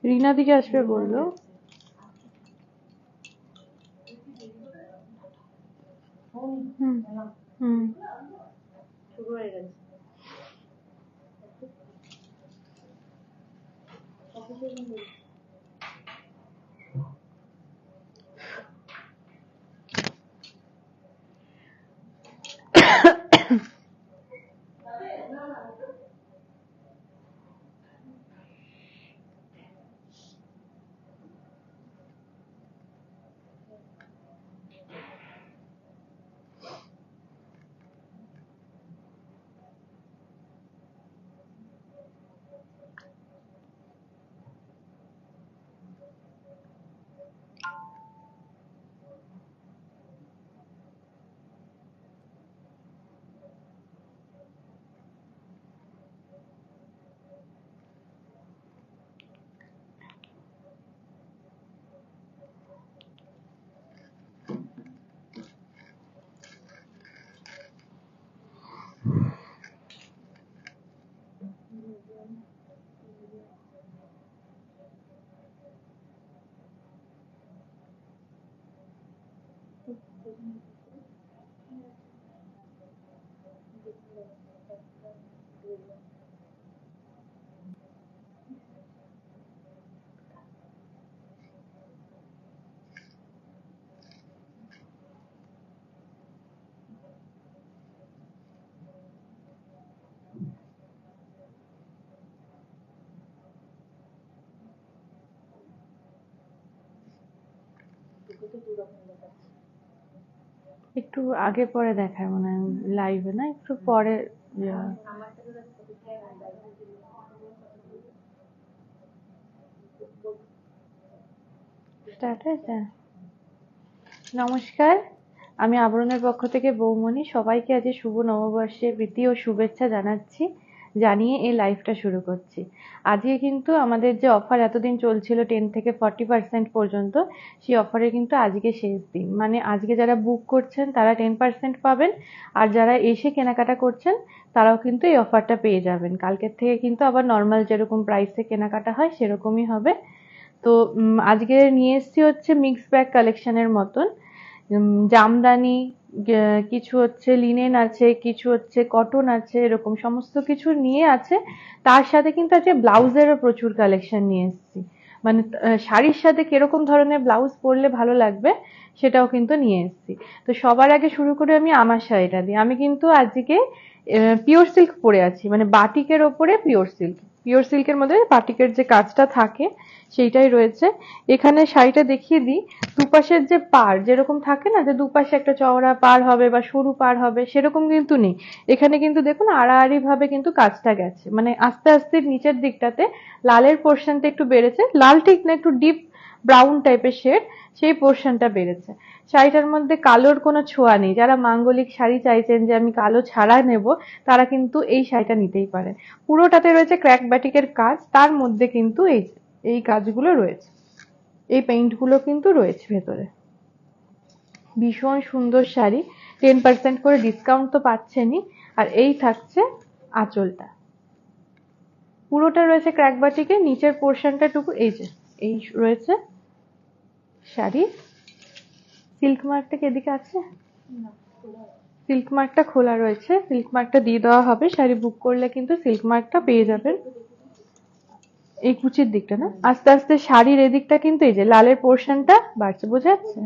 রিনা দিকে আসবে বললো। হুম হুম শুরু হয়ে গেছে। একটু আগে পরে দেখায় মনে হয় লাইভে, না একটু পরে স্টার্ট হয়েছে। নমস্কার, আমি আবরণের পক্ষ থেকে বৌমনি সবাইকে আজ শুভ নববর্ষের প্রীতি ও শুভেচ্ছা জানাচ্ছি, জানিয়ে এই লাইভটা শুরু করছি। আজকে কিন্তু আমাদের যে অফার এতদিন চলছিল 10 থেকে 40% পর্যন্ত, সেই অফারে কিন্তু আজকে শেষ দিন। মানে আজকে যারা বুক করছেন তারা 10% পাবেন, আর যারা এসে কেনাকাটা করছেন তারাও কিন্তু এই অফারটা পেয়ে যাবেন। কালকের থেকে কিন্তু আবার নর্মাল যেরকম প্রাইসে কেনাকাটা হয় সেরকমই হবে। তো আজকে নিয়ে এসেছি হচ্ছে মিক্স ব্যাগ কালেকশনের মতন জামদানি, কিছু হচ্ছে লিনেন আছে, কিছু হচ্ছে কটন আছে, এরকম সমস্ত কিছু নিয়ে আছে। তার সাথে কিন্তু আজকে ব্লাউজেরও প্রচুর কালেকশন নিয়ে এসেছি। মানে শাড়ির সাথে কিরকম ধরনের ব্লাউজ পরলে ভালো লাগবে সেটাও কিন্তু নিয়ে এসেছি। তো সবার আগে শুরু করে আমি আমার শাড়িটা দিই। আমি কিন্তু আজকে পিওর সিল্ক পরে আছি, মানে বাটিকের ওপরে পিওর সিল্ক। পিওর সিল্কের মধ্যে বাটিকের যে কাজটা থাকে সেইটাই রয়েছে। এখানে শাড়িটা দেখিয়ে দিই, দুপাশের যে পাড় যেরকম থাকে না, যে দুপাশে একটা চওড়া পাড় হবে বা সরু পাড় হবে, সেরকম কিন্তু নেই। এখানে কিন্তু দেখুন আড়াআড়ি ভাবে কিন্তু কাজটা গেছে, মানে আস্তে আস্তে নিচের দিকটাতে লালের পোর্শনটা একটু বেড়েছে, লাল ঠিক না, একটু ডিপ ব্রাউন টাইপের শেড, সেই পোর্শনটা বেড়েছে। শাড়িটার মধ্যে কালোর কোনো ছোঁয়া নেই। যারা মাঙ্গলিক শাড়ি চাইছেন যে আমি কালো ছাড়া নেব, তারা কিন্তু এই শাড়িটা নিতেই পারেন। পুরোটাতে রয়েছে ক্র্যাক ব্যাটিকের কাজ, তার মধ্যে কিন্তু এই কাজগুলো রয়েছে, এই পেইন্ট গুলো কিন্তু রয়েছে ভেতরে। ভীষণ সুন্দর শাড়ি, 10% করে ডিসকাউন্ট তো পাচ্ছেনই। আর এই থাকছে আঁচলটা, পুরোটা রয়েছে ক্র্যাক বাটিকে, নিচের পোর্শনটা টুকু এই যে এই রয়েছে শাড়ি। সিল্ক মার্কটা কি এদিকে আছে? সিল্ক মার্কটা খোলা রয়েছে, সিল্ক মার্কটা দিয়ে দেওয়া হবে। শাড়ি বুক করলে কিন্তু সিল্ক মার্কটা পেয়ে যাবেন। এই কুচির দিকটা না, আস্তে আস্তে শাড়ির এদিকটা কিন্তু এই যে লালের পোর্শনটা বাড়ছে, বোঝা যাচ্ছে?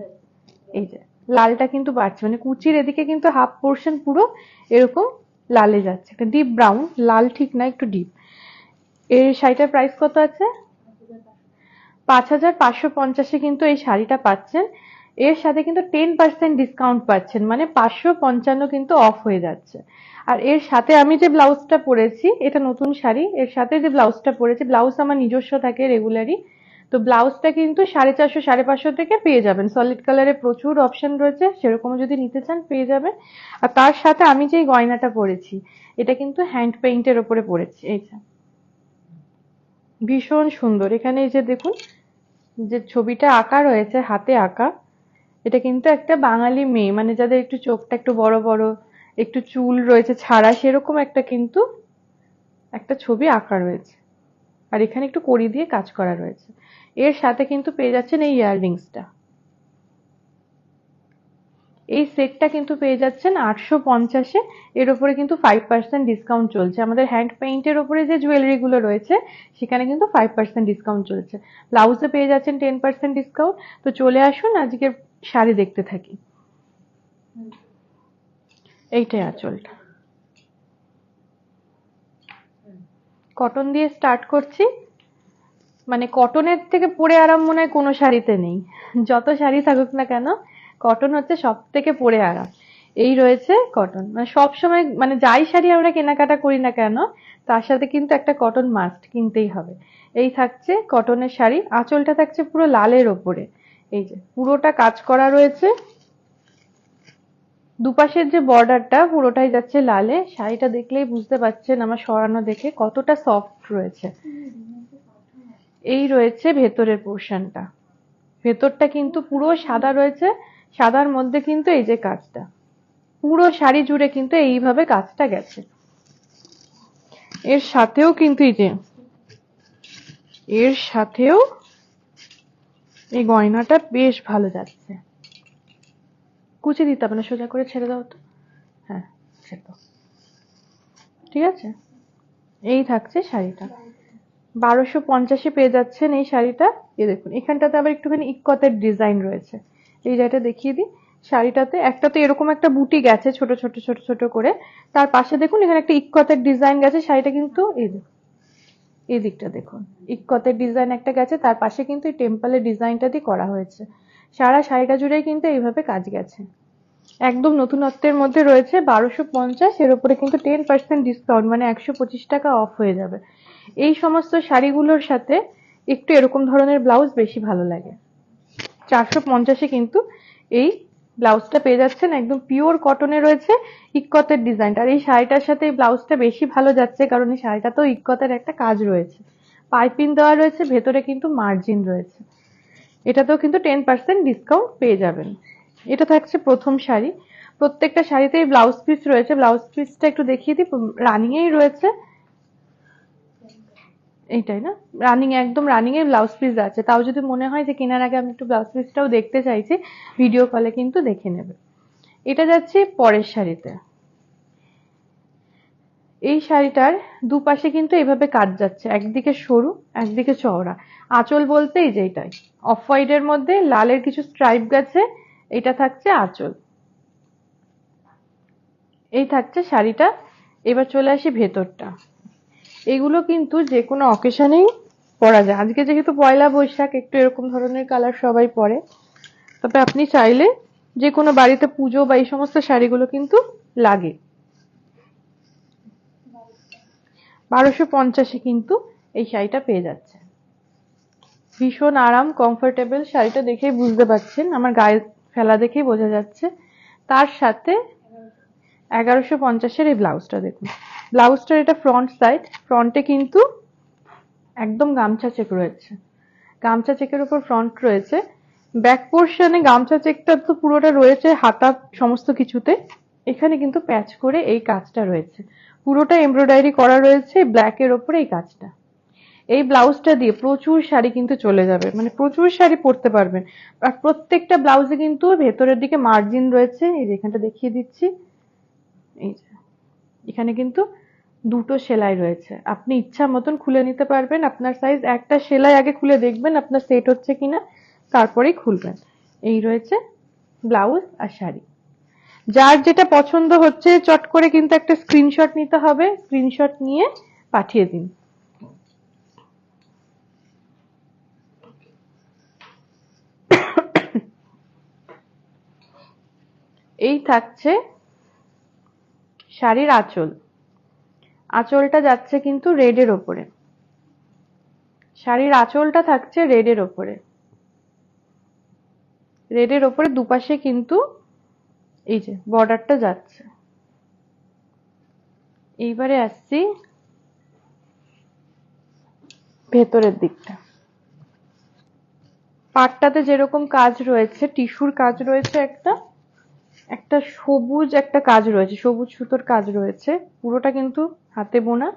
এই যে লালটা কিন্তু বাড়ছে, মানে কুচির এদিকে কিন্তু হাফ পোর্শন পুরো এরকম লালে যাচ্ছে, একটা ডিপ ব্রাউন, লাল ঠিক না, একটু ডিপ। এই শাড়িটার প্রাইস কত আছে? 5550-এ কিন্তু এই শাড়িটা পাচ্ছেন। এর সাথে কিন্তু 10% ডিসকাউন্ট পাচ্ছেন, মানে 555 কিন্তু অফ হয়ে যাচ্ছে। আর এর সাথে আমি যে ব্লাউজটা পরেছি, এটা নতুন শাড়ি, এর সাথে যে ব্লাউজটা পরেছি, ব্লাউজ আমার নিজস্ব থাকে রেগুলারই, তো ব্লাউজটা কিন্তু 450 550 থেকে পেয়ে যাবেন। সলিড কালারে প্রচুর অপশন রয়েছে, সেরকম যদি নিতে চান পেয়ে যাবেন। আর তার সাথে আমি যে গয়নাটা পরেছি, এটা কিন্তু হ্যান্ড পেইন্টের ওপরে পরেছি। এই যে ভীষণ সুন্দর, এখানে এই যে দেখুন যে ছবিটা আঁকা রয়েছে, হাতে আঁকা। এটা কিন্তু একটা বাঙালি মেয়ে, মানে যাদের একটু চোখটা একটু বড় বড়, একটু চুল রয়েছে ছাড়া, সেরকম একটা কিন্তু একটা ছবি আঁকা রয়েছে। আর এখানে একটু কড়ি দিয়ে কাজ করা রয়েছে। এর সাথে কিন্তু পেয়ে যাচ্ছেন এই ইয়াররিংসটা। এই সেটটা কিন্তু পেয়ে যাচ্ছেন 850-এ। এর উপরে কিন্তু 5% ডিসকাউন্ট চলছে। আমাদের হ্যান্ড পেইন্টের উপরে যে জুয়েলারি গুলো রয়েছে সেখানে কিন্তু 5% ডিসকাউন্ট চলছে। ব্লাউজে পেয়ে যাচ্ছেন 10% ডিসকাউন্ট। তো চলে আসুন, আজকের শাড়ি দেখতে থাকি। এইটাই আঁচলটা। কটন দিয়ে স্টার্ট করছি। মানে কটনের থেকে পরে আরাম মনে হয় কোনো শাড়িতে নেই। যত শাড়ি থাকুক না কেন, কটন হচ্ছে সব থেকে পরে আরাম। এই রয়েছে কটন। মানে সবসময় মানে যাই শাড়ি আমরা কেনাকাটা করি না কেন, তার সাথে কিন্তু একটা কটন মাস্ট কিনতেই হবে। এই থাকছে কটনের শাড়ি। আঁচলটা থাকছে পুরো লালের ওপরে। এই যে পুরোটা কাজ করা রয়েছে। দুপাশের যে বর্ডারটা পুরোটাই যাচ্ছে লালে। শাড়িটা দেখলেই বুঝতে পারছেন আমার সরানো দেখে কতটা সফট রয়েছে। এই রয়েছে ভেতরের পোর্শনটা। ভেতরটা কিন্তু পুরো সাদা রয়েছে। সাদার মধ্যে কিন্তু এই যে কাজটা, পুরো শাড়ি জুড়ে কিন্তু এইভাবে কাজটা গেছে। এর সাথেও কিন্তু এর সাথেও এই গয়নাটা বেশ ভালো যাচ্ছে। কুচি দিতে হবে না, সোজা করে ছেড়ে দাও তো। হ্যাঁ, ছেড়ে দাও। ঠিক আছে, এই থাকছে শাড়িটা। 1250-এ পেয়ে যাচ্ছেন এই শাড়িটা। এই দেখুন এখানটাতে আবার একটুখানি ইক্কতের ডিজাইন রয়েছে। এই জায়গাটা দেখিয়ে দিই। শাড়িটাতে একটা তো এরকম একটা বুটি গেছে ছোট ছোট ছোট ছোট করে। তার পাশে দেখুন এখানে একটা ইক্কতের ডিজাইন গেছে। শাড়িটা কিন্তু এই দেখুন, এই দিকটা দেখুন ইক্কতের ডিজাইন একটা গেছে, তার পাশে কিন্তু এই টেম্পলের ডিজাইনটা দিয়ে করা হয়েছে। সারা শাড়িটা জুড়েই কিন্তু এইভাবে কাজ গেছে। একদম নতুনত্বের মধ্যে রয়েছে। 1250, এর উপরে কিন্তু 10% ডিসকাউন্ট, মানে 125 টাকা অফ হয়ে যাবে। এই সমস্ত শাড়িগুলোর সাথে একটু এরকম ধরনের ব্লাউজ বেশি ভালো লাগে। 450-এ কিন্তু এই ব্লাউজটা পেয়ে যাচ্ছেন। একদম পিওর কটনে রয়েছে ইক্কতের ডিজাইনটা। আর এই শাড়িটার সাথে এই ব্লাউজটা বেশি ভালো যাচ্ছে, কারণ এই শাড়িটাতেও ইক্কতের একটা কাজ রয়েছে। পাইপিং দেওয়া রয়েছে, ভেতরে কিন্তু মার্জিন রয়েছে। এটাতেও কিন্তু 10% ডিসকাউন্ট পেয়ে যাবেন। এটা থাকছে প্রথম শাড়ি। প্রত্যেকটা শাড়িতেই ব্লাউজ পিস রয়েছে। ব্লাউজ পিসটা একটু দেখিয়ে দিই। রানিং এই রয়েছে। এইটাই না, রানিং, একদম রানিং এর ব্লাউজ পিস আছে। তাও যদি মনে হয় যে কেনার আগে আমি একটু ব্লাউজ পিসটাও দেখতে চাইছি, ভিডিও কলে কিন্তু দেখে নেবে। এটা যাচ্ছে পরের শাড়িতে। এই শাড়িটার দুপাশে কিন্তু এভাবে কাজ যাচ্ছে, একদিকে সরু একদিকে চওড়া। আঁচল বলতে এই যে এটাই অফ হোয়াইট এর মধ্যে লালের কিছু স্ট্রাইপ গেছে। এটা থাকছে আঁচল। এই থাকছে শাড়িটা। এবার চলে আসি ভেতরটা। এগুলো কিন্তু যে কোনো অকেশনেই পরা যায়। আজকে যেহেতু পয়লা বৈশাখ, একটু এরকম ধরনের কালার সবাই পরে। তবে আপনি চাইলে যে কোনো বাড়িতে পুজো বা এই সমস্ত শাড়িগুলো কিন্তু লাগে। 1250-এ কিন্তু এই শাড়িটা পেয়ে যাচ্ছে। ভীষণ আরাম, কমফোর্টেবল। শাড়িটা দেখেই বুঝতে পারছেন, আমার গায়ে ফেলা দেখেই বোঝা যাচ্ছে। তার সাথে 1150-এর এই ব্লাউজটা দেখুন। ব্লাউজটার এটা ফ্রন্ট সাইড। ফ্রন্টে কিন্তু একদম গামছা চেক রয়েছে। গামছা চেকের উপর ফ্রন্ট রয়েছে। ব্যাক পোর্শনে গামছা চেকটা তো পুরোটা রয়েছে হাতা সমস্ত কিছুতে। এখানে কিন্তু প্যাচ করে এই কাজটা রয়েছে। পুরোটা এমব্রয়ডারি করা রয়েছে ব্ল্যাক এর ওপরে এই কাজটা। এই ব্লাউজটা দিয়ে প্রচুর শাড়ি কিন্তু চলে যাবে, মানে প্রচুর শাড়ি পরতে পারবেন। আর প্রত্যেকটা ব্লাউজে কিন্তু ভেতরের দিকে মার্জিন রয়েছে। এই যে এখানটা দেখিয়ে দিচ্ছি। এই যে এখানে কিন্তু দুটো সেলাই রয়েছে। আপনি ইচ্ছা মতন খুলে নিতে পারবেন আপনার সাইজ। একটা সেলাই আগে খুলে দেখবেন আপনার সেট হচ্ছে কিনা, তারপরেই খুলবেন। এই রয়েছে ব্লাউজ আর শাড়ি। যার যেটা পছন্দ হচ্ছে চট করে কিন্তু একটা স্ক্রিনশট নিতে হবে। স্ক্রিনশট নিয়ে পাঠিয়ে দিন। এই থাকছে শাড়ির আঁচল। আঁচলটা যাচ্ছে কিন্তু রেডের ওপরে। শাড়ির আঁচলটা থাকছে রেডের ওপরে। রেডের ওপরে দুপাশে কিন্তু এই যে বর্ডারটা যাচ্ছে। এইবারে আসছি ভেতরের দিকটা। পাটটাতে যেরকম কাজ রয়েছে, টিস্যুর কাজ রয়েছে একটা, একটা সবুজ একটা কাজ রয়েছে, সবুজ সুতোর কাজ রয়েছে, পুরোটা কিন্তু হাতে বোনা।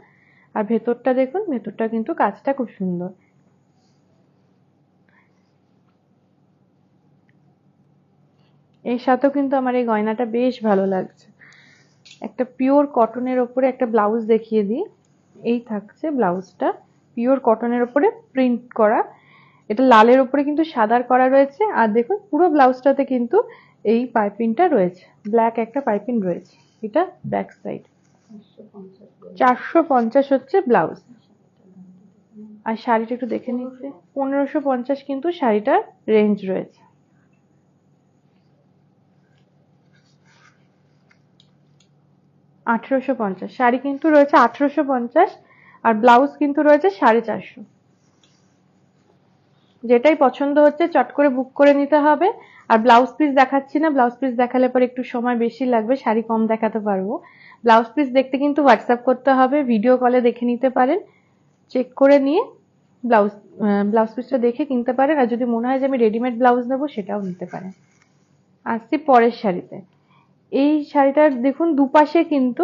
আর ভেতরটা দেখুন, ভেতরটা কিন্তু কাজটা খুব সুন্দর। এর সাথেও কিন্তু আমার এই গয়নাটা বেশ ভালো লাগছে। একটা পিওর কটনের ওপরে একটা ব্লাউজ দেখিয়ে দিই। এই থাকছে ব্লাউজটা, পিওর কটনের ওপরে প্রিন্ট করা। এটা লালের ওপরে কিন্তু সাদার করা রয়েছে। আর দেখুন পুরো ব্লাউজটাতে কিন্তু এই পাইপিংটা রয়েছে, ব্ল্যাক একটা পাইপিং রয়েছে। এটা ব্যাক সাইড। 450 হচ্ছে ব্লাউজ। আর শাড়িটা একটু দেখে নিচ্ছে, 1550 কিন্তু শাড়িটার রেঞ্জ রয়েছে। আঠেরোশো পঞ্চাশ শাড়ি কিন্তু রয়েছে 1850। আর ব্লাউজ কিন্তু রয়েছে 450। যেটাই পছন্দ হচ্ছে চট করে বুক করে নিতে হবে। আর ব্লাউজ পিস দেখাচ্ছি না, ব্লাউজ পিস দেখালে পরে একটু সময় বেশি লাগবে, শাড়ি কম দেখাতে পারবো। ব্লাউজ পিস দেখতে কিন্তু হোয়াটসঅ্যাপ করতে হবে, ভিডিও কলে দেখে নিতে পারেন, চেক করে নিয়ে ব্লাউজ ব্লাউজ পিসটা দেখে কিনতে পারেন। আর যদি মনে হয় যে আমি রেডিমেড ব্লাউজ নেবো সেটাও নিতে পারেন। আসছি পরের শাড়িতে। এই শাড়িটার দেখুন দুপাশে কিন্তু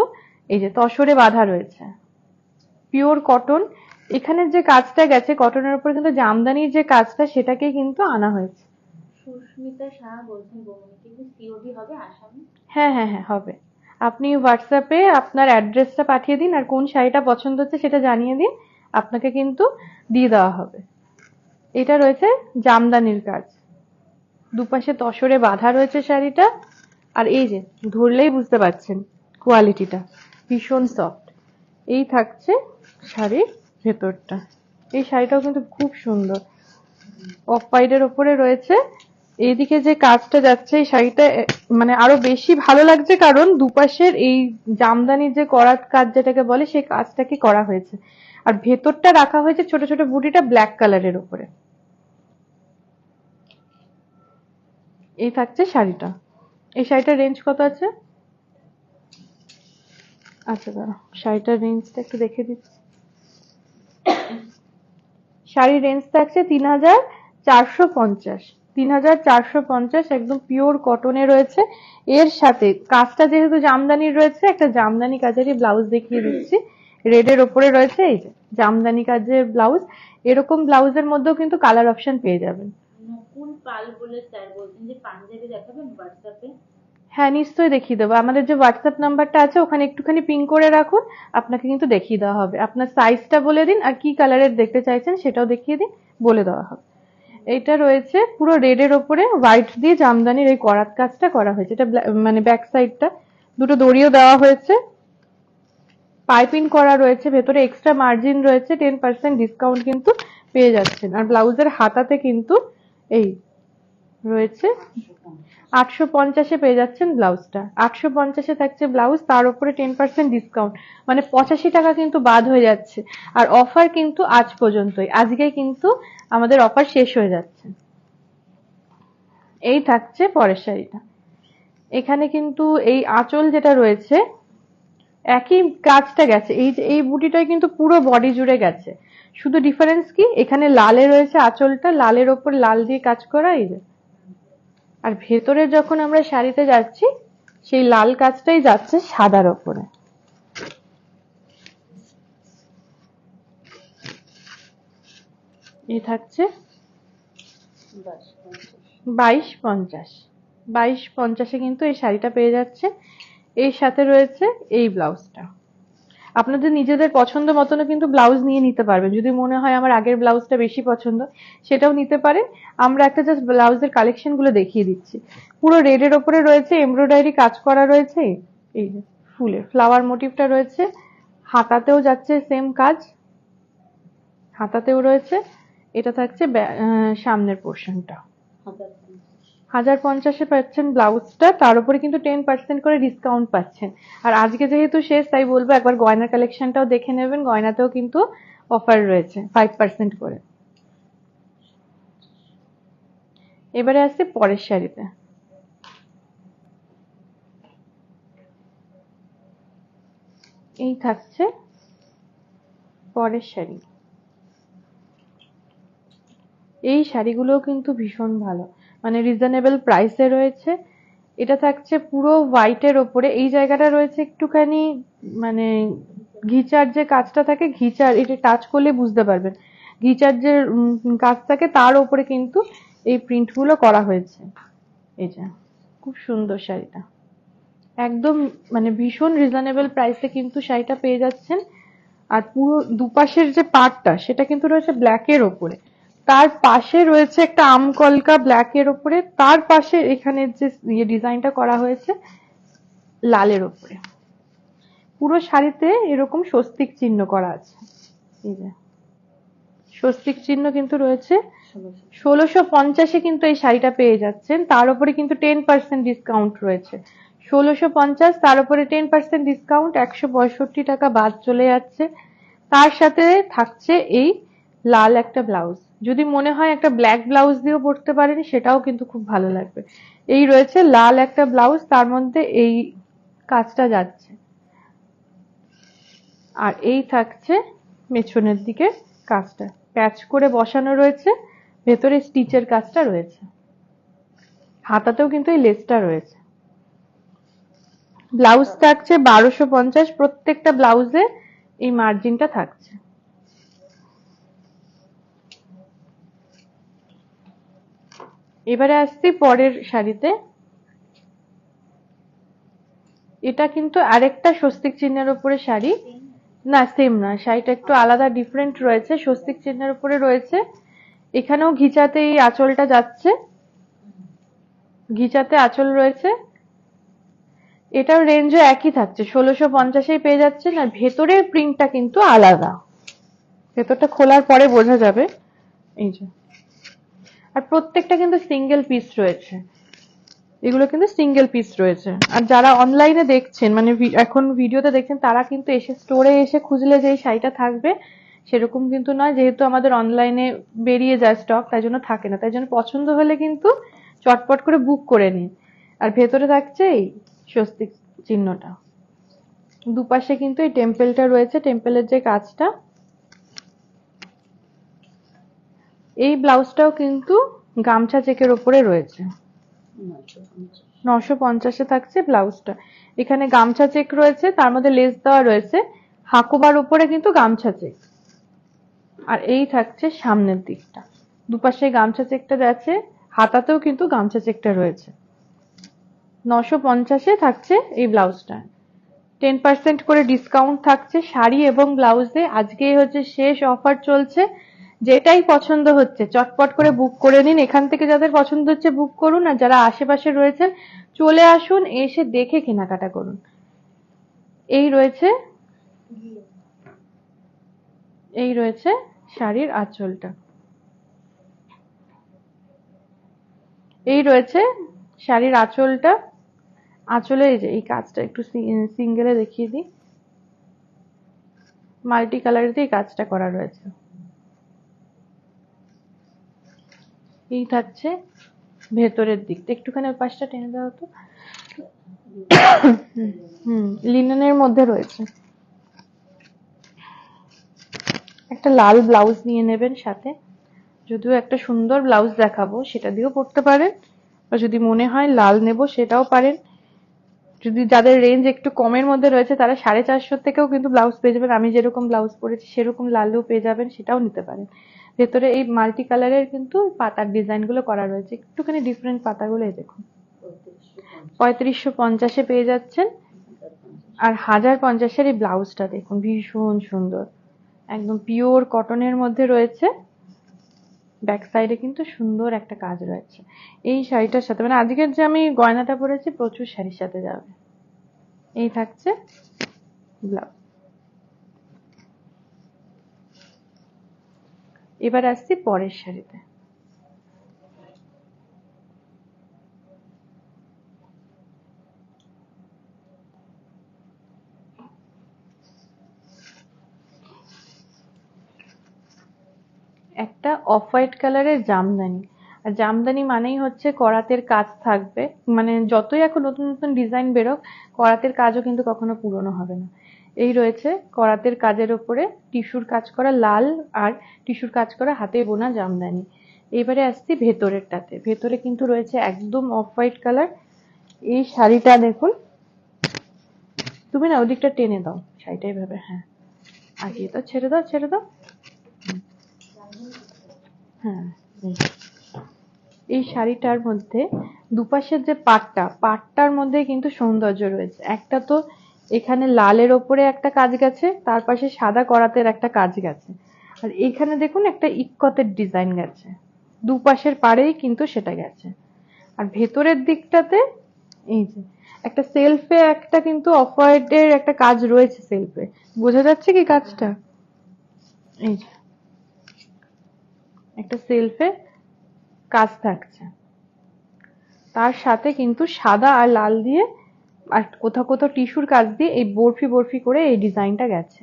এই যে তসরে বাঁধা রয়েছে, পিওর কটন। এখানের যে কাজটা গেছে কটনের উপর কিন্তু জামদানির যে কাজটা সেটাকেই কিন্তু আনা হয়েছে। সুস্মিতা সাহা বলছেন বৌমনি, কিন্তু সিওডি হবে আসামে? হ্যাঁ হ্যাঁ হ্যাঁ হবে। আপনি হোয়াটসঅ্যাপে আপনার অ্যাড্রেসটা পাঠিয়ে দিন আর কোন শাড়িটা পছন্দ হচ্ছে সেটা জানিয়ে দিন, আপনাকে কিন্তু দিয়ে দেওয়া হবে। এটা রয়েছে জামদানির কাজ, দুপাশে তসরে বাঁধা রয়েছে শাড়িটা। আর এই যে ধরলেই বুঝতে পারছেন কোয়ালিটিটা ভীষণ সফট। এই থাকছে শাড়ির ভেতরটা। এই শাড়িটাও কিন্তু খুব সুন্দর, অফ হোয়াইটের ওপরে রয়েছে। এইদিকে যে কাজটা যাচ্ছে এই শাড়িটা মানে আরো বেশি ভালো লাগছে, কারণ দুপাশের এই জামদানির যে করাত কাজ যেটাকে বলে সেই কাজটাকে করা হয়েছে। আর ভেতরটা রাখা হয়েছে ছোট ছোট বুটিটা ব্ল্যাক কালারের ওপরে। এই থাকছে শাড়িটা। এই শাড়িটার রেঞ্জ কত আছে? আচ্ছা দাঁড়া, শাড়িটার রেঞ্জটা একটু দেখে দিচ্ছি। শাড়ির রেঞ্জ থাকছে 3450। 3450 একদম পিওর কটনে রয়েছে। এর সাথে কাজটা যেহেতু জামদানির রয়েছে, একটা জামদানি কাজেরই ব্লাউজ দেখিয়ে দিচ্ছি। রেডের ওপরে রয়েছে এই যে জামদানি কাজের ব্লাউজ। এরকম ব্লাউজের মধ্যেও কিন্তু কালার অপশন পেয়ে যাবেন। নকুল পাল বলে স্যার বলছেন যে পাঞ্জাবি দেখাবেন হোয়াটসঅ্যাপে? হ্যাঁ নিশ্চয়ই দেখিয়ে দেবো, আমাদের যে হোয়াটসঅ্যাপ নাম্বারটা আছে ওখানে একটুখানি পিন করে রাখুন, আপনাকে কিন্তু দেখিয়ে দেওয়া হবে। আপনার সাইজটা বলে দিন আর কি কালারের দেখতে চাইছেন সেটাও দেখিয়ে দিন, বলে দেওয়া হবে। এটা রয়েছে পুরো রেডের ওপরে হোয়াইট দিয়ে জামদানির এই করাত কাজটা করা হয়েছে। এটা মানে ব্যাক সাইডটা দুটো দড়িও দেওয়া হয়েছে, পাইপিং করা রয়েছে, ভেতরে এক্সট্রা মার্জিন রয়েছে, 10% ডিসকাউন্ট কিন্তু পেয়ে যাচ্ছেন। আর ব্লাউজের হাতাতে কিন্তু এই রয়েছে 850-এ পেয়ে যাচ্ছেন ব্লাউজটা। 850-এ থাকছে ব্লাউজ, তার উপরে 10% ডিসকাউন্ট, মানে 85 টাকা কিন্তু বাদ হয়ে যাচ্ছে। আর অফার কিন্তু আজ পর্যন্তই, আজকেই কিন্তু আমাদের অফার শেষ হয়ে যাচ্ছে। এই থাকছে পরের শাড়িটা। এখানে কিন্তু এই আঁচল যেটা রয়েছে একই কাজটা গেছে, এই যে এই বুটিটাই কিন্তু পুরো বডি জুড়ে গেছে। শুধু ডিফারেন্স কি, এখানে লালে রয়েছে আঁচলটা, লালের ওপর লাল দিয়ে কাজ করা এই যে। আর ভেতরে যখন আমরা শাড়িতে যাচ্ছি সেই লাল কাজটাই যাচ্ছে সাদার ওপরে। এই থাকছে 2250। 2250-এ কিন্তু এই শাড়িটা পেয়ে যাচ্ছে। এর সাথে রয়েছে এই ব্লাউজটা। আপনাদের নিজেদের পছন্দ মতনও কিন্তু ব্লাউজ নিয়ে নিতে পারবেন, যদি মনে হয় আমার আগের ব্লাউজটা বেশি পছন্দ সেটাও নিতে পারেন। আমরা একটা জাস্ট ব্লাউজের কালেকশন গুলো দেখিয়ে দিচ্ছি। পুরো রেডের ওপরে রয়েছে এমব্রয়ডারি কাজ করা রয়েছে, এই যে ফুলের ফ্লাওয়ার মোটিভটা রয়েছে। হাতাতেও যাচ্ছে সেম কাজ, হাতাতেও রয়েছে। এটা থাকছে সামনের পোর্শনটা। 1050-এ পাচ্ছেন ব্লাউজটা, তার উপরে কিন্তু 10% করে ডিসকাউন্ট পাচ্ছেন। আর আজকে যেহেতু শেষ তাই বলবো একবার গয়নার কালেকশনটাও দেখে নেবেন, গয়নাতেও কিন্তু অফার রয়েছে 5% করে। এবারে আসছে পরের শাড়িতে। এই থাকছে পরের শাড়ি। এই শাড়িগুলোও কিন্তু ভীষণ ভালো, মানে রিজনেবল প্রাইসে রয়েছে। এটা থাকছে পুরো হোয়াইটের ওপরে, এই জায়গাটা রয়েছে একটুখানি মানে ঘিচার যে কাজটা থাকে, ঘিচার এটা টাচ করলে বুঝতে পারবেন, ঘিচার যে কাজ থাকে তার ওপরে কিন্তু এই প্রিন্ট গুলো করা হয়েছে। এই যে খুব সুন্দর শাড়িটা, একদম মানে ভীষণ রিজনেবল প্রাইসে কিন্তু শাড়িটা পেয়ে যাচ্ছেন। আর পুরো দুপাশের যে পার্টটা সেটা কিন্তু রয়েছে ব্ল্যাকের ওপরে, তার পাশে রয়েছে একটা আমকলকা ব্ল্যাকের ওপরে, তার পাশে এখানে যে ডিজাইনটা করা হয়েছে লালের ওপরে। পুরো শাড়িতে এরকম স্বস্তিক চিহ্ন করা আছে, এই যে স্বস্তিক চিহ্ন কিন্তু রয়েছে। 1650-এ কিন্তু এই শাড়িটা পেয়ে যাচ্ছেন, তার উপরে কিন্তু 10% ডিসকাউন্ট রয়েছে। 1650, তার উপরে 10% ডিসকাউন্ট, 165 টাকা বাদ চলে যাচ্ছে। তার সাথে থাকছে এই লাল একটা ব্লাউজ, যদি মনে হয় একটা ব্ল্যাক ব্লাউজ দিয়েও পরতে পারেন সেটাও কিন্তু খুব ভালো লাগবে। এই রয়েছে লাল একটা ব্লাউজ, তার মধ্যে এই কাজটা যাচ্ছে। আর এই থাকছে পেছনের দিকে কাজটা, প্যাচ করে বসানো রয়েছে, ভেতরে স্টিচের কাজটা রয়েছে, হাতাতেও কিন্তু এই লেসটা রয়েছে। ব্লাউজ থাকছে 1250, প্রত্যেকটা ব্লাউজে এই মার্জিনটা থাকছে। এবারে আসছি পরের শাড়িতে। এটা কিন্তু আরেকটা স্বস্তিক চিহ্নের উপরে শাড়ি, না সেম না, শাড়িটা একটু আলাদা ডিফারেন্ট রয়েছে, স্বস্তিক চিহ্নের উপরে রয়েছে। এখানেও ঘিচাতে এই আঁচলটা যাচ্ছে, ঘিচাতে আঁচল রয়েছে। এটার রেঞ্জও একই থাকছে, 1650-এই পেয়ে যাচ্ছেন। আর ভেতরের প্রিন্টটা কিন্তু আলাদা, ভেতরটা খোলার পরে বোঝা যাবে। এই যে, আর প্রত্যেকটা কিন্তু সিঙ্গেল পিস রয়েছে, এগুলো কিন্তু সিঙ্গেল পিস রয়েছে। আর যারা অনলাইনে দেখছেন মানে এখন ভিডিওতে দেখছেন, তারা কিন্তু এসে স্টোরে এসে খুঁজলে যে শাড়িটা থাকবে সেরকম কিন্তু নয়, যেহেতু আমাদের অনলাইনে বেরিয়ে যায় স্টক, তাই জন্য থাকে না। তাই জন্য পছন্দ হলে কিন্তু চটপট করে বুক করে নিন। আর ভেতরে থাকছে এই স্বস্তিক চিহ্নটা, দুপাশে কিন্তু এই টেম্পেলটা রয়েছে, টেম্পেলের যে কাজটা। এই ব্লাউজটাও কিন্তু গামছা চেকের ওপরে রয়েছে, 950-এ থাকছে ব্লাউজটা। এখানে গামছা চেক রয়েছে, তার মধ্যে লেস দেওয়া রয়েছে, হাকুবার উপরে কিন্তু গামছা চেক। আর এই থাকছে সামনের দিকটা, দুপাশে গামছা চেকটা যাচ্ছে, হাতাতেও কিন্তু গামছা চেকটা রয়েছে। 950-এ থাকছে এই ব্লাউজটা, 10% করে ডিসকাউন্ট থাকছে শাড়ি এবং ব্লাউজে। আজকেই হচ্ছে শেষ অফার চলছে, যেটাই পছন্দ হচ্ছে চটপট করে বুক করে নিন। এখান থেকে যাদের পছন্দ হচ্ছে বুক করুন, আর যারা আশেপাশে রয়েছেন চলে আসুন, এসে দেখে কেনাকাটা করুন। এই রয়েছে, এই রয়েছে শাড়ির আঁচলটা, এই রয়েছে শাড়ির আঁচলটা। আঁচলে এই যে এই কাজটা একটু সিঙ্গেলে দেখিয়ে দিই, মাল্টি কালার দিয়ে কাজটা করা রয়েছে। এই থাকছে ভেতরের দিকটা, একটুখানি ওই পাশটা টেনে দেওয়া হতো। লিনেনের মধ্যে রয়েছে। একটা লাল ব্লাউজ নিয়ে নেবেন সাথে, যদিও একটা সুন্দর ব্লাউজ দেখাবো সেটা দিয়েও পরতে পারেন, বা যদি মনে হয় লাল নেব সেটাও পারেন। যদি যাদের রেঞ্জ একটু কমের মধ্যে রয়েছে তারা 450 থেকেও কিন্তু ব্লাউজ পেয়ে যাবেন, আমি যেরকম ব্লাউজ পরেছি সেরকম লালও পেয়ে যাবেন, সেটাও নিতে পারেন। ভেতরে এই মাল্টি কালারের কিন্তু পাতার ডিজাইন গুলো করা রয়েছে, একটুখানি ডিফারেন্ট পাতাগুলো এই দেখুন। 3550-এ পেয়ে যাচ্ছেন। আর 1050-এর এই ব্লাউজটা দেখুন, ভীষণ সুন্দর, একদম পিওর কটনের মধ্যে রয়েছে। ব্যাক সাইডে কিন্তু সুন্দর একটা কাজ রয়েছে। এই শাড়িটার সাথে মানে আজকের যে আমি গয়নাটা পরেছি প্রচুর শাড়ির সাথে যাবে। এই থাকছে ব্লাউজ। এবার আসছি পরের শাড়িতে। একটা অফ হোয়াইট কালারের জামদানি, আর জামদানি মানেই হচ্ছে করাতের কাজ থাকবে, মানে যতই এখন নতুন নতুন ডিজাইন বেরোক করাতের কাজও কিন্তু কখনো পুরনো হবে না। এই রয়েছে করাতের কাজের ওপরে টিস্যুর কাজ করা লাল, আর টিস্যুর কাজ করা হাতে বোনা জামদানি। এবারে আসছি ভেতরেরটাতে, ভেতরে কিন্তু রয়েছে একদম অফ হোয়াইট কালার, এই শাড়িটা দেখুন, তুমি না ওদিকটা টেনে দাও শাড়িটা এইভাবে, হ্যাঁ আগিয়ে দাও, ছেড়ে দাও ছেড়ে দাও, হ্যাঁ এই শাড়িটার মধ্যে দুপাশের যে পাটটার মধ্যে কিন্তু সৌন্দর্য রয়েছে। একটা তো এখানে লালের ওপরে একটা কাজ গেছে, তার পাশে সাদা করাতের একটা কাজ গেছে, আর এখানে দেখুন একটা ইক্কতের ডিজাইন গেছে, দুপাশের পাড়েই কিন্তু সেটা গেছে। আর ভেতরের দিকটাতে এই যে একটা সেলফে একটা কিন্তু অফ হোয়াইটের একটা কাজ রয়েছে সেলফে, বোঝা যাচ্ছে কি কাজটা? এই যে একটা সেলফে কাজ থাকছে, তার সাথে কিন্তু সাদা আর লাল দিয়ে আর কোথাও কোথাও টিস্যুর কাজ দিয়ে এই বরফি বরফি করে এই ডিজাইনটা গেছে।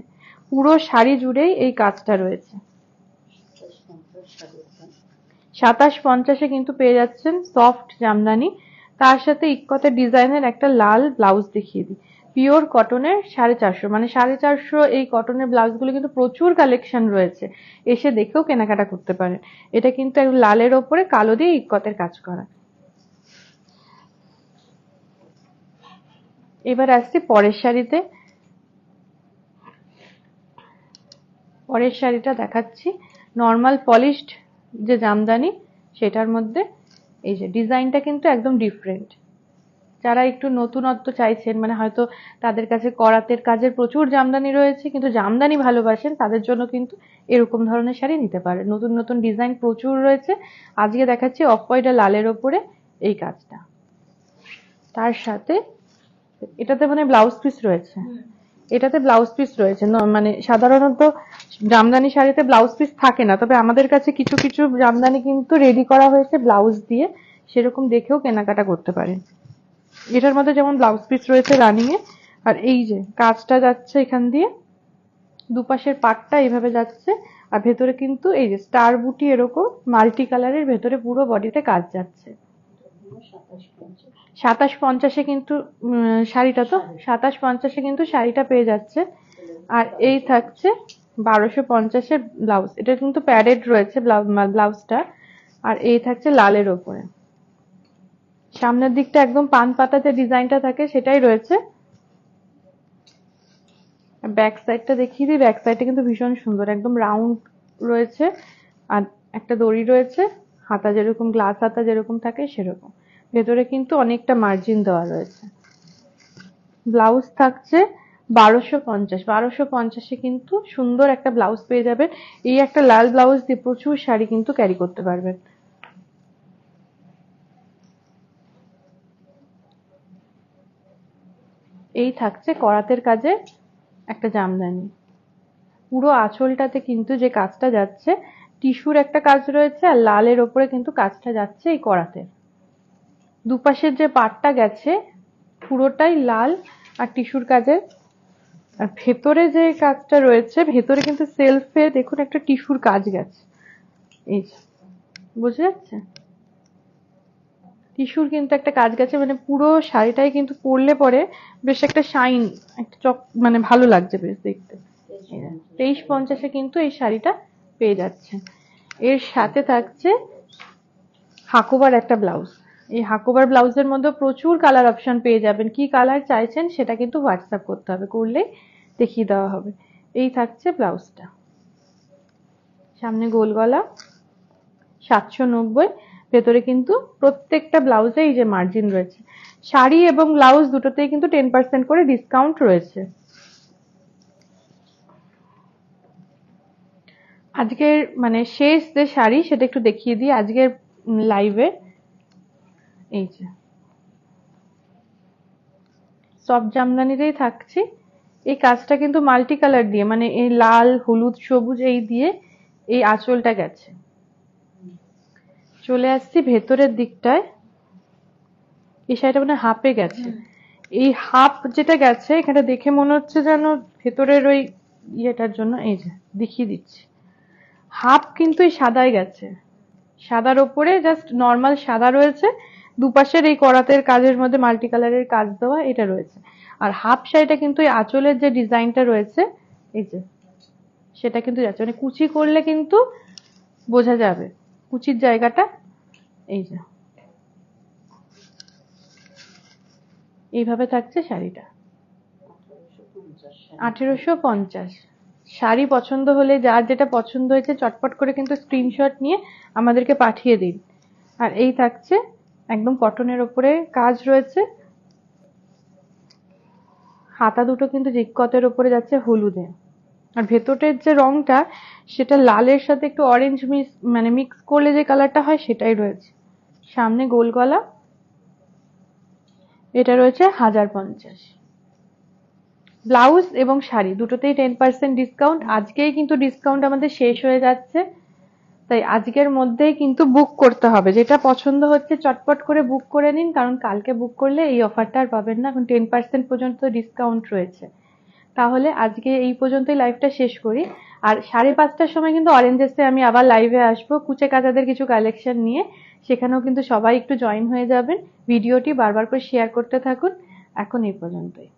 পুরো শাড়ি জুড়েই এই কাজটা রয়েছে। 2750-এ কিন্তু পেয়ে যাচ্ছেন সফট জামদানি, তার সাথে ইক্কতের ডিজাইনের একটা লাল ব্লাউজ দেখিয়ে দিই। পিওর কটনের 450, মানে 450 এই কটনের ব্লাউজগুলো কিন্তু প্রচুর কালেকশন রয়েছে, এসে দেখেও কেনাকাটা করতে পারেন। এটা কিন্তু এক লালের ওপরে কালো দিয়ে ইক্কতের কাজ করা। এবার আসছি পরের শাড়িতে। পরের শাড়িটা দেখাচ্ছি নর্মাল পলিশড যে জামদানি, সেটার মধ্যে এই যে ডিজাইনটা কিন্তু একদম ডিফারেন্ট। যারা একটু নতুনত্ব চাইছেন, মানে হয়তো তাদের কাছে করাতের কাজের প্রচুর জামদানি রয়েছে কিন্তু জামদানি ভালোবাসেন, তাদের জন্য কিন্তু এরকম ধরনের শাড়ি নিতে পারেন। নতুন নতুন ডিজাইন প্রচুর রয়েছে। আজকে দেখাচ্ছি অফ হোয়াইট আর লালের ওপরে এই কাজটা, তার সাথে এটাতে মানে ব্লাউজ পিস রয়েছে, এটাতে ব্লাউজ পিস রয়েছে। মানে সাধারণত জামদানি শাড়িতে ব্লাউজ পিস থাকে না, তবে আমাদের কাছে কিছু কিছু জামদানি কিন্তু রেডি করা হয়েছে ব্লাউজ দিয়ে, সেরকম দেখেও কেনাকাটা করতে পারেন। এটার মধ্যে যেমন ব্লাউজ পিস রয়েছে রানিং এ, আর এই যে কাজটা যাচ্ছে এখান দিয়ে, দুপাশের পাটটা এইভাবে যাচ্ছে, আর ভেতরে কিন্তু এই যে স্টার বুটি এরকম মাল্টি কালারের ভেতরে পুরো বডিতে কাজ যাচ্ছে। 2750-এ কিন্তু শাড়িটা তো 2750-এ কিন্তু শাড়িটা পেয়ে যাচ্ছে। আর এই থাকছে 1250-এর ব্লাউজ, এটা কিন্তু প্যাডেড রয়েছে ব্লাউজটা। আর এই থাকছে লালের ওপরে, সামনের দিকটা একদম পান পাতা যে ডিজাইনটা থাকে সেটাই রয়েছে। ব্যাক সাইডটা দেখিয়ে দিই, ব্যাক সাইডটা কিন্তু ভীষণ সুন্দর, একদম রাউন্ড রয়েছে, আর একটা দড়ি রয়েছে, হাতা যেরকম গ্লাস হাতা যেরকম থাকে সেরকম। ভেতরে কিন্তু অনেকটা মার্জিন দেওয়া রয়েছে। ব্লাউজ থাকছে 1250-1250-এ কিন্তু সুন্দর একটা ব্লাউজ পেয়ে যাবেন। এই একটা লাল ব্লাউজ দিয়ে প্রচুর শাড়ি কিন্তু ক্যারি করতে পারবেন। এই থাকছে করাতের কাজে একটা জামদানি, পুরো আঁচলটাতে কিন্তু যে কাজটা যাচ্ছে টিস্যুর একটা কাজ রয়েছে, আর লালের ওপরে কিন্তু কাজটা যাচ্ছে এই করাতে। দুপাশের যে পাটটা গেছে পুরোটাই লাল আর টিস্যুর কাজের। আর ভেতরে যে কাজটা রয়েছে, ভেতরে কিন্তু সেলফে দেখুন একটা টিস্যুর কাজ গেছে, এই যে বুঝে যাচ্ছে, টিস্যুর কিন্তু একটা কাজ গেছে, মানে পুরো শাড়িটাই কিন্তু পরলে পরে বেশ একটা শাইন, একটা মানে ভালো লাগছে বেশ দেখতে। 2350-এ কিন্তু এই শাড়িটা পেয়ে যাচ্ছে। এর সাথে থাকছে হাকোবার একটা ব্লাউজ। এই হাকোবার ব্লাউজের মধ্যে প্রচুর কালার অপশন পেয়ে যাবেন, কি কালার চাইছেন সেটা কিন্তু হোয়াটসঅ্যাপ করতে হবে, করলেই দেখিয়ে দেওয়া হবে। এই থাকছে ব্লাউজটা, সামনে গোল গলা, 790। ভেতরে কিন্তু প্রত্যেকটা ব্লাউজে এই যে মার্জিন রয়েছে। শাড়ি এবং ব্লাউজ দুটোতেই কিন্তু 10% করে ডিসকাউন্ট রয়েছে। আজকের মানে শেষ যে শাড়ি সেটা একটু দেখিয়ে দিই আজকের লাইভে। এই যে সব জামদানিতেই থাকছি, এই কাজটা কিন্তু মাল্টি কালার দিয়ে, মানে এই লাল হলুদ সবুজ এই দিয়ে এই আঁচলটা গেছে। চলে আসছি ভেতরের দিকটায়, এই শাড়িটা মানে হাফে গেছে। এই হাফ যেটা গেছে এখানে দেখে মনে হচ্ছে যেন ভেতরের ওই ইয়েটার জন্য, এই যে দেখিয়ে দিচ্ছি, হাফ কিন্তু এই সাদায় গেছে, সাদার ওপরে জাস্ট নর্মাল সাদা রয়েছে, দুপাশের এই করাতের কাজের মধ্যে মাল্টি কালারের কাজ দেওয়া এটা রয়েছে। আর হাফ শাড়িটা কিন্তু এই আঁচলের যে ডিজাইনটা রয়েছে এই যে সেটা কিন্তু যাচ্ছে, মানে কুচি করলে কিন্তু বোঝা যাবে কুচির জায়গাটা। এই যে এইভাবে থাকছে শাড়িটা। 1850 1850। শাড়ি পছন্দ হলে যার যেটা পছন্দ হয়েছে চটপট করে কিন্তু স্ক্রিনশট নিয়ে আমাদেরকে পাঠিয়ে দিন। আর এই থাকছে একদম কটনের ওপরে কাজ রয়েছে, হাতা দুটো কিন্তু জিককতের ওপরে যাচ্ছে হলুদে। আর ভেতরের যে রংটা সেটা লালের সাথে একটু অরেঞ্জ মিক্স করলে যে কালারটা হয় সেটাই রয়েছে। সামনে গোল গলা, এটা রয়েছে 1050। ব্লাউজ এবং শাড়ি দুটোতেই 10% ডিসকাউন্ট। আজকেই কিন্তু ডিসকাউন্ট আমাদের শেষ হয়ে যাচ্ছে, তাই আজকের মধ্যেই কিন্তু বুক করতে হবে। যেটা পছন্দ হচ্ছে চটপট করে বুক করে নিন, কারণ কালকে বুক করলে এই অফারটা আর পাবেন না। এখন 10% পর্যন্ত ডিসকাউন্ট রয়েছে। তাহলে আজকে এই পর্যন্তই লাইভটা শেষ করি। আর 5:30টার সময় কিন্তু অরেঞ্জেসে আমি আবার লাইভে আসবো কুচে কাচাদের কিছু কালেকশন নিয়ে। সেখানেও কিন্তু সবাই একটু জয়েন হয়ে যাবেন। ভিডিওটি বারবার করে শেয়ার করতে থাকুন। এখন এই পর্যন্তই।